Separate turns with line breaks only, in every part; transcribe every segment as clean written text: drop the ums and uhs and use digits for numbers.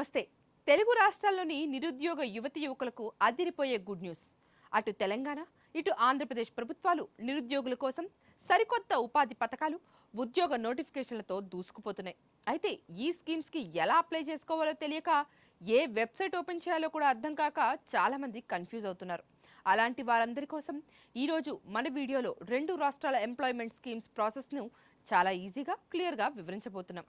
నమస్తే. తెలుగు రాష్ట్రాల్లోని నిరుద్యోగ యువతి యువకులకు అదిరిపోయే గుడ్ న్యూస్. అటు తెలంగాణ, ఇటు ఆంధ్రప్రదేశ్ ప్రభుత్వాలు నిరుద్యోగుల కోసం సరికొత్త ఉపాధి పథకాలు, ఉద్యోగ నోటిఫికేషన్లతో దూసుకుపోతున్నాయి. అయితే ఈ స్కీమ్స్ కి ఎలా అప్లై చేసుకోవాలో తెలియక, ఏ వెబ్సైట్ ఓపెన్ చేయాలో కూడా అర్థం కాక చాలా మంది కన్ఫ్యూజ్ అవుతున్నారు. అలాంటి వారందరి కోసం ఈరోజు మన వీడియోలో రెండు రాష్ట్రాల ఎంప్లాయ్మెంట్ స్కీమ్స్ ప్రాసెస్ను చాలా ఈజీగా, క్లియర్గా వివరించబోతున్నాం.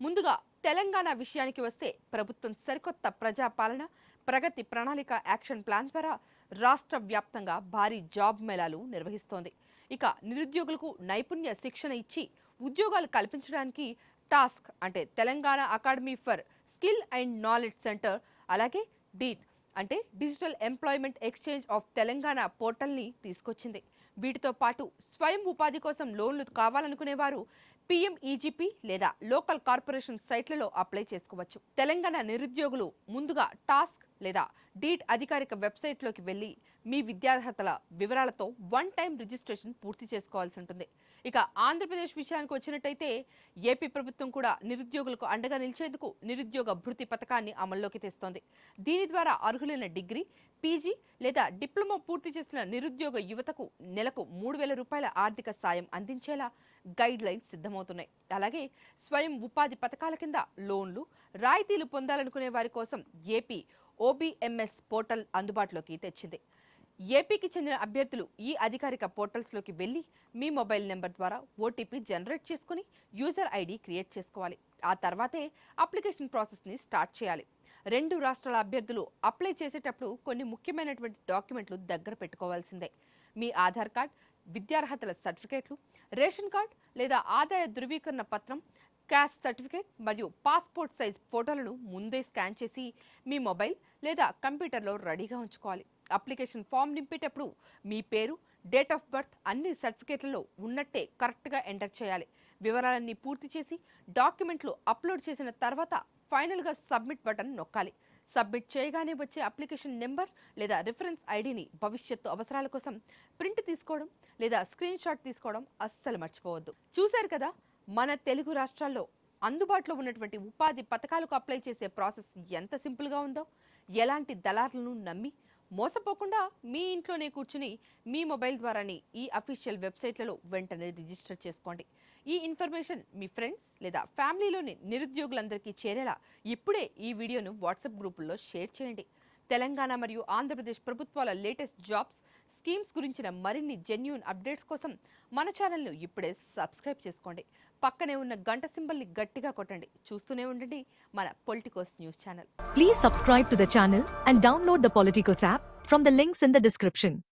ముందుగా తెలంగాణ విషయానికి వస్తే ప్రభుత్వం సరికొత్త ప్రజాపాలన ప్రగతి ప్రణాళిక యాక్షన్ ప్లాన్ ద్వారా రాష్ట్ర వ్యాప్తంగా భారీ జాబ్ మేళాలు నిర్వహిస్తోంది. ఇక నిరుద్యోగులకు నైపుణ్య శిక్షణ ఇచ్చి ఉద్యోగాలు కల్పించడానికి టాస్క్ అంటే Telangana academy for skill and knowledge centre, అలాగే డీట్ అంటే digital employment exchange of Telangana పోర్టల్ని తీసుకొచ్చింది. వీటితో పాటు స్వయం ఉపాధి కోసం లోన్లు కావాలనుకునేవారు PMEGP లేదా లోకల్ కార్పొరేషన్ సైట్లలో అప్లై చేసుకోవచ్చు. తెలంగాణ నిరుద్యోగులు ముందుగా టాస్క్ లేదా డీట్ అధికారిక వెబ్సైట్లోకి వెళ్ళి మీ విద్యార్హతల వివరాలతో వన్ టైం రిజిస్ట్రేషన్ పూర్తి చేసుకోవాల్సి ఉంటుంది. ఇక ఆంధ్రప్రదేశ్ విషయానికి వచ్చినట్టయితే ఏపీ ప్రభుత్వం కూడా నిరుద్యోగులకు అండగా నిలిచేందుకు నిరుద్యోగ భృతి పథకాన్ని అమల్లోకి తెస్తోంది. దీని ద్వారా అర్హులైన డిగ్రీ, పీజీ లేదా డిప్లొమా పూర్తి చేసిన నిరుద్యోగ యువతకు నెలకు 3,000 రూపాయల ఆర్థిక సాయం అందించేలా గైడ్ లైన్స్ సిద్ధమవుతున్నాయి. అలాగే స్వయం ఉపాధి పథకాల కింద లోన్లు, రాయితీలు పొందాలనుకునే వారి కోసం ఏపీ OBMS పోర్టల్ అందుబాటులోకి తెచ్చింది. ఏపీకి చెందిన అభ్యర్థులు ఈ అధికారిక పోర్టల్స్లోకి వెళ్ళి మీ మొబైల్ నెంబర్ ద్వారా ఓటీపీ జనరేట్ చేసుకుని యూజర్ ఐడి క్రియేట్ చేసుకోవాలి. ఆ తర్వాతే అప్లికేషన్ ప్రాసెస్ని స్టార్ట్ చేయాలి. రెండు రాష్ట్రాల అభ్యర్థులు అప్లై చేసేటప్పుడు కొన్ని ముఖ్యమైనటువంటి డాక్యుమెంట్లు దగ్గర పెట్టుకోవాల్సిందే. మీ ఆధార్ కార్డ్, విద్యార్హతల సర్టిఫికేట్లు, రేషన్ కార్డ్ లేదా ఆదాయ ధృవీకరణ పత్రం, క్యాస్ట్ సర్టిఫికేట్ మరియు పాస్పోర్ట్ సైజ్ ఫోటోలను ముందే స్కాన్ చేసి మీ మొబైల్ లేదా కంప్యూటర్లో రెడీగా ఉంచుకోవాలి. అప్లికేషన్ ఫామ్ నింపేటప్పుడు మీ పేరు, డేట్ ఆఫ్ బర్త్ అన్ని సర్టిఫికేట్లలో ఉన్నట్టే కరెక్ట్గా ఎంటర్ చేయాలి. వివరాలన్నీ పూర్తి చేసి డాక్యుమెంట్లు అప్లోడ్ చేసిన తర్వాత ఫైనల్గా సబ్మిట్ బటన్ నొక్కాలి. సబ్మిట్ చేయగానే వచ్చే అప్లికేషన్ నెంబర్ లేదా రిఫరెన్స్ ఐడిని భవిష్యత్తు అవసరాల కోసం ప్రింట్ తీసుకోవడం లేదా స్క్రీన్ షాట్ తీసుకోవడం అస్సలు మర్చిపోవద్దు. చూశారు కదా, మన తెలుగు రాష్ట్రాల్లో అందుబాటులో ఉన్నటువంటి ఉపాధి పథకాలకు అప్లై చేసే ప్రాసెస్ ఎంత సింపుల్గా ఉందో. ఎలాంటి దళారులను నమ్మి మోసపోకుండా మీ ఇంట్లోనే కూర్చుని మీ మొబైల్ ద్వారానే ఈ అఫీషియల్ వెబ్సైట్లలో వెంటనే రిజిస్టర్ చేసుకోండి. ఈ ఇన్ఫర్మేషన్ మీ ఫ్రెండ్స్ లేదా ఫ్యామిలీలోని నిరుద్యోగులందరికీ చేరేలా ఇప్పుడే ఈ వీడియోను వాట్సాప్ గ్రూపుల్లో షేర్ చేయండి. తెలంగాణ మరియు ఆంధ్రప్రదేశ్ ప్రభుత్వాల లేటెస్ట్ జాబ్స్, స్కీమ్స్ గురించిన మరిన్ని జెన్యూన్ అప్డేట్స్ కోసం మన ఛానల్ను ఇప్పుడే సబ్స్క్రైబ్ చేసుకోండి. పక్కనే ఉన్న గంట సింబల్ని గట్టిగా కొట్టండి. చూస్తూనే ఉండండి మన Politicos news channel.
Please subscribe to the channel and download the Politicos app from the links in the description.